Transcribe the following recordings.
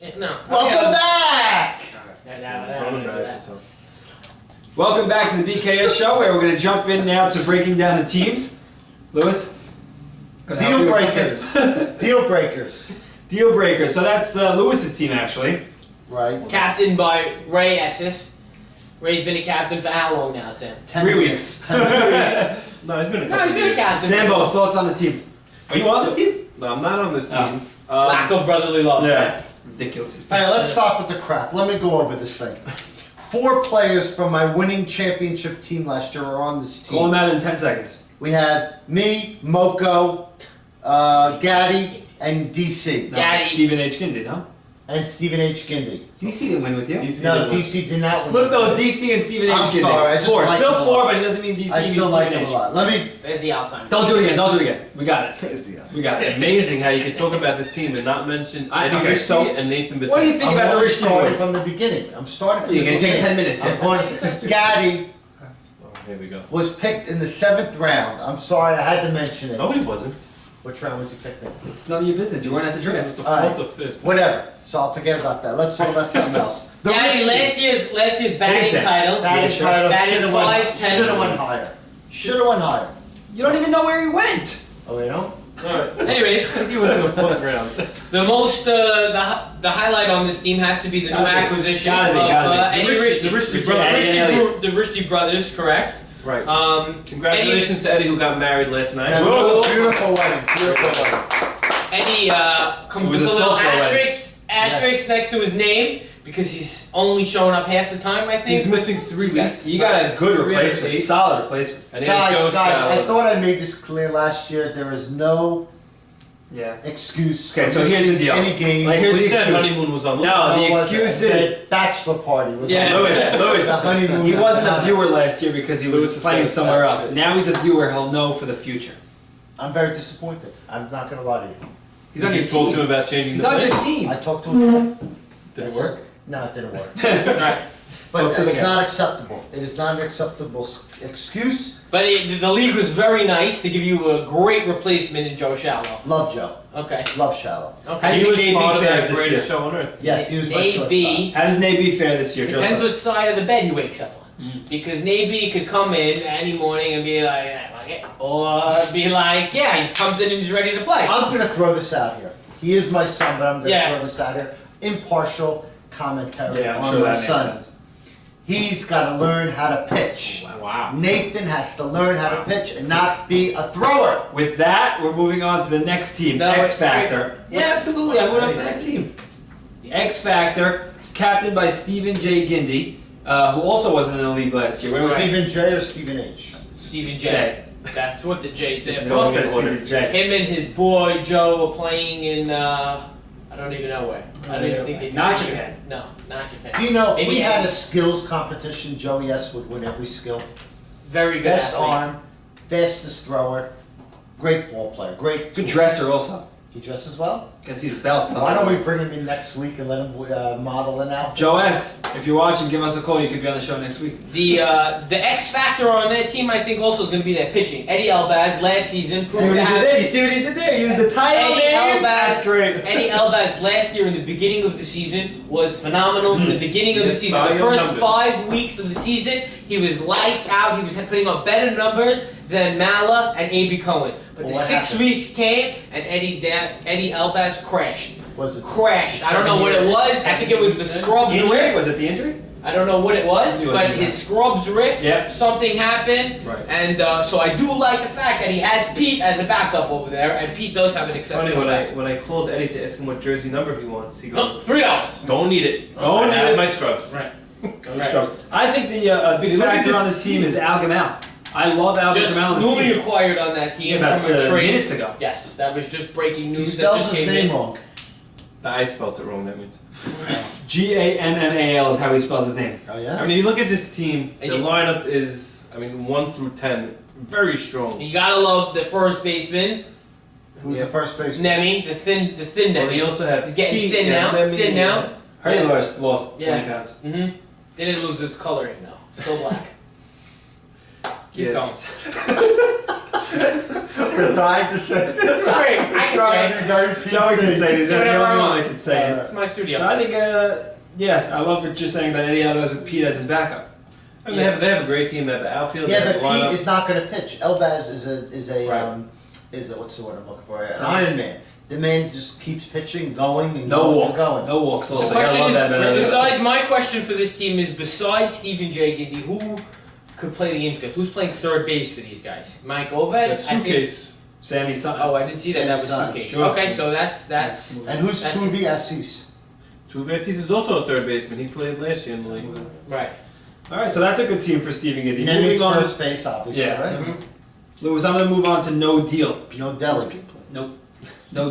No. Welcome back! Welcome back to the BKS show, where we're going to jump in now to breaking down the teams. Lewis? Deal breakers. Deal breakers. Deal breakers. So that's Lewis's team, actually. Right. Captained by Ray Esses. Ray's been a captain for how long now, Sam? 3 weeks. 3 weeks. No, he's been a couple He's been a years. captain. Sambo, thoughts on the team? Are you on this team? No, I'm not on this team. Lack of brotherly love. Yeah. Ridiculous. Alright, let's start with the crap. Let me go over this thing. 4 players from my winning championship team last year are on this team. Call him out in 10 seconds. We had me, Moko, Gaddy, and DC. No, Gaddy. Stephen H. Gindi, no? And Stephen H. Gindi. DC didn't win with you. DC No, didn't win. DC did not win. Flip those DC and Stephen H. I'm Gindi. sorry, I just 4. like Still him a 4, lot. but he doesn't mean DC. I he still means like Stephen him a H. lot. Let me... There's the Alzheimer's. Don't do it again. Don't do it again. We got it. We got it. Amazing how you could talk about this team and not mention Eddie Okay, Christie so and Nathan Bates. what do you think I'm about the only Richie starting boys? from the beginning. I'm starting from You're the gonna take beginning. 10 minutes here. I'm going... Gaddy Oh, here we go. was picked in the 7th round. I'm sorry, I had to mention it. No, he wasn't. Which round was he picked in? It's none of your business. You weren't at the It was draft. the Alright. 4th or 5th. Whatever. So I'll forget about that. Let's talk about something else. The Gaddy, Richards. last year's batting check. title. Batting sure. title Batting should have went, 5'10". should have went higher. Should have went higher. You don't even know where he went. Oh, you know? Anyways, He was in the 4th round. the most the highlight on this team has to be the new Gotta be. acquisition Gotta be, of gotta be. Eddie Richie. The Richie brothers. The Richie brothers, correct? Right. Eddie, Congratulations to Eddie who got married last night. Yeah, Whoa. beautiful wedding. Beautiful wedding. Eddie comes It was with a a little softball wedding. asterisk next to his name because he's only showing up half the time, I think. He's missing 3 weeks. You got a good 3 out of replacement. 8. Solid replacement. And he has Joe Guys, I Shallow. thought I made this clear last year. There is no Yeah. excuse Okay, for so here's the missing deal. any games. Like, here's He the said excuse. honeymoon was on. No, No, the it wasn't. excuse It is- said bachelor party was Yeah. on. Lewis, The honeymoon he was wasn't a not- viewer last year because he Lewis was is playing saying somewhere that else. shit. Now he's a viewer, he'll know for the future. I'm very disappointed. I'm not going to lie to you. He's Did on you your talk to team. him about changing He's the on your plan? team. I talked to him. Did it work? No, it didn't work. Right. But Talk to the it's guys. not acceptable. It is not an acceptable excuse. But the league was very nice to give you a great replacement in Joe Shallow. Love Joe. Okay. Love Shallow. How do Okay. you He was think part of AB fares that this greatest year? show on earth. Yes, he was my shortstop. Naby How does Naby fare this year, depends Joseph? what side of the bed he wakes up on. Because Naby could come in any morning and be like, "I like it," or be like, yeah, he comes in and he's ready to play. I'm going to throw this out here. He is my son, but I'm going to Yeah. throw this out here. Impartial commentary Yeah, I'm on sure my that makes son. sense. He's got to learn how to pitch. Wow. Nathan has to learn how to pitch and not be a thrower. With that, we're moving on to the next team, No, X wait, Factor. wait. Yeah, absolutely. I'm moving on to the next team. X Factor is captained by Stephen J. Gindi, who also wasn't in the league last year. Where was he? Stephen J or Stephen H? Stephen J. J. That's what the J's there It's for. going to Stephen J. Him and his boy Joe were playing in I don't even know where. I don't even think they Not did. Japan. No, not Japan. Do you know, Maybe we had a skills competition. Joey S. would win every skill. very good Best athlete. arm, fastest thrower, great ball player, great Good tools. dresser also. He dresses well. Because he's belts. Why don't we bring him in next week and let him model an outfit? Joe S., if you're watching, give us a call. You could be on the show next week. The X factor on that team, I think, also is going to be their pitching. Eddie Elbaz last season See proved what to he have. did there? You see what he did there? He used the title Eddie name. Elbaz. That's great. Eddie Elbaz last year in the beginning of the season was phenomenal. In the beginning of the Yes, season, saw the your first numbers. 5 weeks of the season, he was lights out. He was putting up better numbers than Mala and A.B. Cohen. But Well, the what 6 happened? weeks came and Eddie Elbaz crashed. Was it Crashed. I don't know what it was. I think it was the scrubs Injury? rip. Was it the injury? I don't know what it was, He but wasn't his scrubs ripped. Yeah. Something happened. Right. And so I do like the fact that he has Pete as a backup over there, and Pete does have an Funny, exceptional back. when I called Eddie to ask him what jersey number he wants, he Oh, goes, $3. "Don't need it. Don't I need have it." my scrubs." Right. I think the big Dude, look at factor this on this team is Al Gamal. I love Al Just Gamal on this newly team. acquired on that team About from a trade. minutes ago. Yes, that was just breaking He news. that spells just his came name in. wrong. I spelled it wrong. That means. Gammal is how he spells his name. Oh I yeah. mean, you look at this team. And The you- lineup is, 1 through 10, very strong. You gotta love the first baseman, Who's the first baseman? Nemi, the thin Well, Nemi. you also have He's getting Keith thin and now. Lemmy Thin now. Hardy Yeah. lost 20 Yeah. pounds. Didn't lose his coloring though. Still black. Keep Yes. We're dying to say this. It's great. I can Trying say to it. be very PC. Joey can say it. He's the only Whatever I one want. that can say it. It's my studio. So I think, yeah, I love what you're saying about Eddie Alvarez with Pete as his backup. I mean, they have a great team. They have the outfield. Yeah, they have but the lineup. Pete is not going to pitch. Elbaz is a Right. what's the word I'm looking for? An Iron Man. The man just keeps pitching, going and No going walks. and going. No walks. The Also, I question love is, that. besides, my question for this team is, besides Stephen J. Giddy, who could play the infield? Who's playing third base for these guys? Mike Oved? That's I think- Suitcase. Sammy Sutton. Oh, I didn't see that. That was Same Suitcase. side. Sure. Okay, so that's And who's That's- Tuvi Assis? Tuversis is also a third baseman. He played last year in the league. right. All right, so that's a good team for Stephen Giddy. Nemi's Moving on, first base, obviously, Yeah. right? Mhm. Lewis, I'm going to move on to No Deal. No Deli. No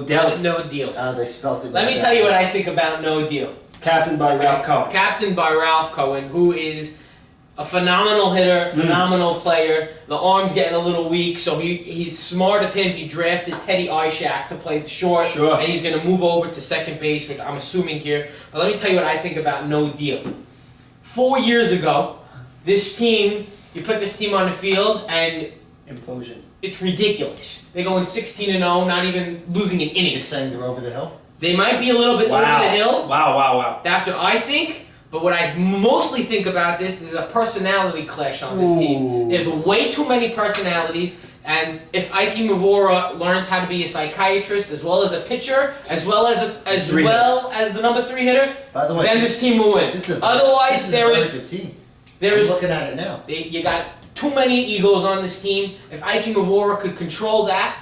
Deli. No deal. They spelt it. Let me tell you what I think about No Deal. Captained by Ralph Cohen. Captained by Ralph Cohen, who is a phenomenal hitter, phenomenal player. The arm's getting a little weak, so he's smart of him. He drafted Teddy Ishak to play the short, Sure. and he's going to move over to second base, which I'm assuming here. But let me tell you what I think about No Deal. 4 years ago, this team, you put this team on the field, and Implosion. it's ridiculous. They're going 16-0, not even losing an You're inning. saying they're over the hill? They might be a little bit over the hill. Wow. That's what I think. But what I mostly think about this is a personality clash on this team. Ooh. There's way too many personalities. And if Ike Mavora learns how to be a psychiatrist as well as a pitcher, as well as the number 3 hitter, By the way, then this team will win. this is a, Otherwise, this is there a is very good team. there I'm is looking at it now. you got too many egos on this team. If Ike Mavora could control that,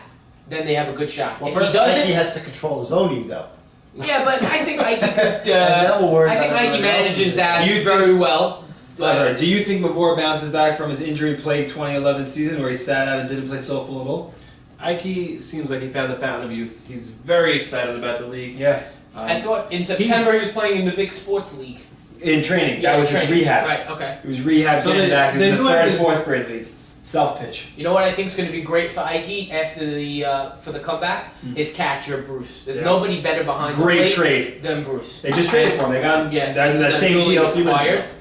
then they have a good shot. Well, if first, he doesn't, Mikey has to control his own ego. yeah, but I think Ike could. that will work I think out Ike everybody else's manages that Do you very well. But Do you think Mavor bounces back from his injury-plagued 2011 season where he sat out and didn't play softball at all? Ike seems like he found the fountain of youth. He's very excited about the league. Yeah. I thought in September he was playing in the Vic Sports League. In training. Yeah, that was his training. rehab. Right, okay. It was rehab So getting they- back. He was they in the do third have and to- fourth grade league. Self-pitch. You know what I think is going to be great for Ike after the for the comeback? His catcher, Bruce. There's Yeah. nobody better behind Great the plate trade. than Bruce. They just traded for him. They got him Yeah, that he's same newly deal a few minutes ago. acquired.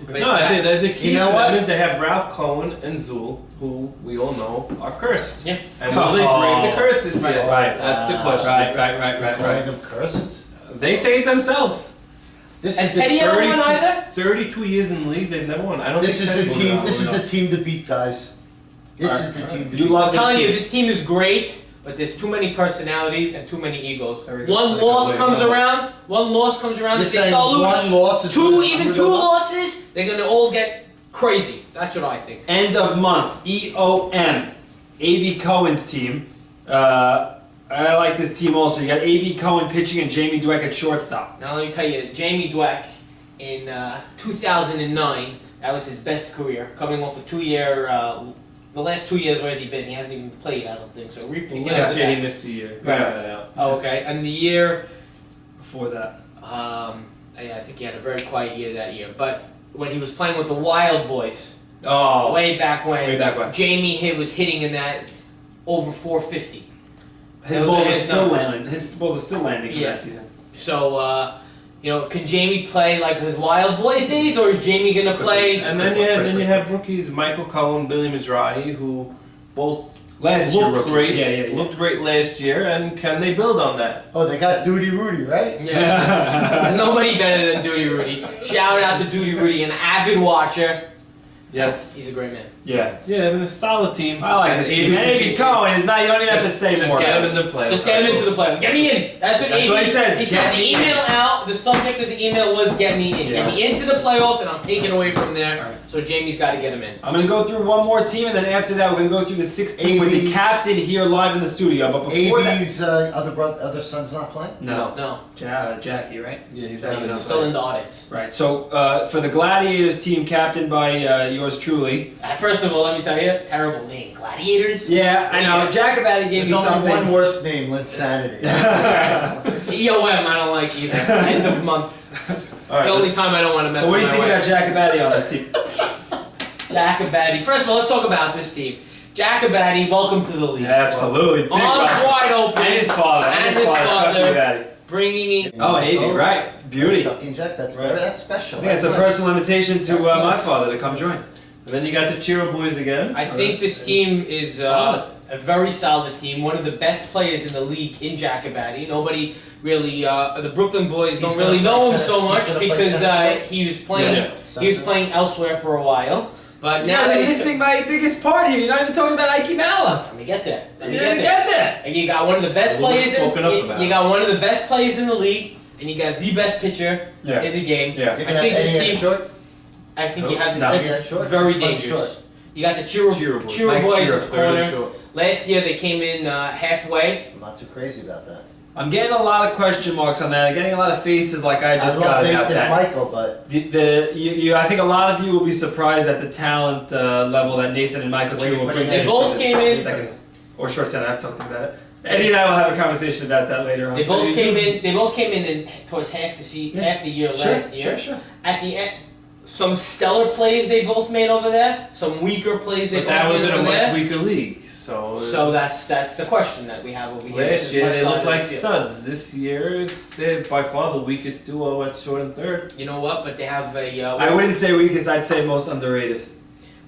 But No, I think the key You know to what? them is they have Ralph Cohen and Zool, who we all know are cursed. Yeah. And will they break the curse this year? Right. That's the question. Right. Calling them cursed. They say it themselves. This Has is the Teddy ever won 32 either? 32 years in the league, they've never won. I don't This think is the Teddy team. won. This is the team to beat, guys. This is the team to You beat. love I'm telling this you, team. this team is great, but there's too many personalities and too many egos. Very good. One Very loss good. comes around. One loss comes around. You're If they saying start losing one loss is two, gonna even screw two them up? losses, they're gonna all get crazy. That's what I think. End of month. EOM. A.B. Cohen's team. I like this team also. You got A.B. Cohen pitching and Jamie Dweck at shortstop. Now let me tell you, Jamie Dweck in 2009, that was his best career, coming off a 2-year. The last 2 years, where has he been? He hasn't even played, I don't think. So Last year he missed 2 years. Right. Out. Oh, okay. And the year, Before that. I think he had a very quiet year that year. But when he was playing with the Wild Boys, Oh. way back when, Way back when. Jamie was hitting in that over 450. His Those balls are are his still numbers. landing. His balls are still landing from Yeah. that season. So, can Jamie play like his Wild Boys days, or is Jamie gonna play? And then you have rookies Michael Cohen, Billy Mizrahi, who both Last year, looked rookies. great. Yeah. Looked great last year, and can they build on that? Oh, they got Duty Rudy, right? Yeah. There's nobody better than Duty Rudy. Shout out to Duty Rudy, an avid watcher. Yes. He's a great man. Yeah. Yeah, I mean, a solid team. I like this team. And A.B. Cohen is not, you don't even have to say Just more. get about him it. in the playoffs. Just get him into the playoffs. Get me in. That's That's what he says. He sent Get the me in. email out. The subject of the email was "Get me in." Yeah. Get me into the playoffs, and I'm taking away from there. Alright. So Jamie's got to get him in. I'm going to go through one more team, and then after that, we're going to go through the 16 with the AB's captain here live in the studio. But before that. AB's other son's not playing? No. No, Jackie, right? Yeah, he's That not was in the still in the audits. Right. So for the Gladiators team, captained by yours truly. First of all, let me tell you, terrible name, Gladiators. Yeah, I know. Jacobati gave There's me only something. one worse name, Linsanity. EOM, I don't like either. End of month. All right, The only let's- time I don't want to mess So what with do you my think wife. about Jacobati on this team? Jacobati. First of all, let's talk about this team. Jacobati, welcome to the league. Absolutely. Big Arms round. wide open. And his father. And his Chuck father. Jacobati. Bringing in. Oh, Abe, right. Beauty. Chucky and Jack, that's Right. that's special. I think it's a That's personal invitation to That's my nice. father to come join. And then you got the Chiro boys again. I think this team is Solid. a very solid team. One of the best players in the league in Jacobati. Nobody really, the Brooklyn boys He's don't gonna really play know him center- so he's much gonna play because center field? he was playing. Yeah. He was playing elsewhere for a while. But You now guys that are he's missing my biggest part here. You're not even talking about Ike Mala. let me get there. Let me You get didn't there. get there. And you got one of the best Well, we've players. spoken up You about got one of the best players in the league, and you got the best pitcher Yeah. in the game. Yeah. You're I gonna think have Eddie this at team. short? I think you No. have this No. team Eddie at short? very He's playing dangerous. short. You got the Chiro Chiro boys. Chiro Mike boys Chiro, at the Third corner. and short. Last year they came in halfway. I'm not too crazy about that. I'm getting a lot of question marks on that. I'm getting a lot of faces like I just I love got Nathan about and that. Michael, but I think a lot of you will be surprised at the talent level that Nathan and Michael Wait, Chiro will but bring. they to this both season. came in- Seconds. Or short center. I've talked about it. Eddie and I will have a conversation about that later on. They both came in. They both came in towards half Yeah. half the year Sure, last year. sure. At the end, some stellar plays they both made over there. Some weaker plays they But both that was made in a over much there. weaker league. So That's the question that we have over here. last year Left they side looked of the like field. studs. This year they're by far the weakest duo at short and third. You know what? But they have a. I wouldn't say weakest. I'd say most underrated.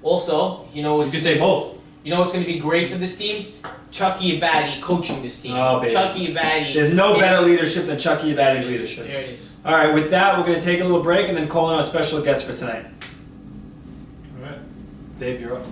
Also, you know You what's could say both. what's going to be great for this team? Chucky Abadi coaching this team. Oh, baby. Chucky Abadi. There's no better leadership than Chucky Abadi's leadership. There it is. All right, with that, we're going to take a little break and then call in our special guest for tonight. All right, Dave, you're up.